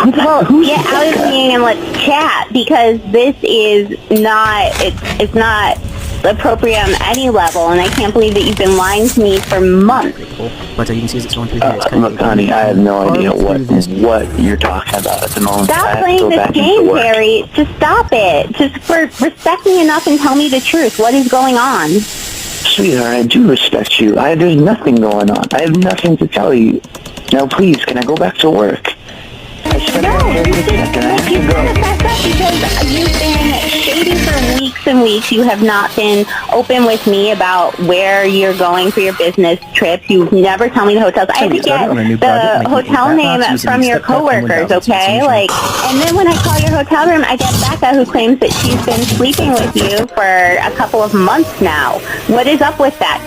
Well, get out of the meeting and let's chat, because this is not, it's not appropriate on any level, and I can't believe that you've been lying to me for months. But you can see as it's going through Look, honey, I have no idea what you're talking about at the moment. Stop playing this game, Harry. Just stop it. Just respect me enough and tell me the truth. What is going on? Sweetheart, I do respect you. There's nothing going on. I have nothing to tell you. Now, please, can I go back to work? No, you've got to fess up, because you've been shady for weeks and weeks. You have not been open with me about where you're going for your business trips. You never tell me the hotels. I had to get the hotel name from your coworkers, okay? And then when I call your hotel room, I get Becca, who claims that she's been sleeping with you for a couple of months now. What is up with that?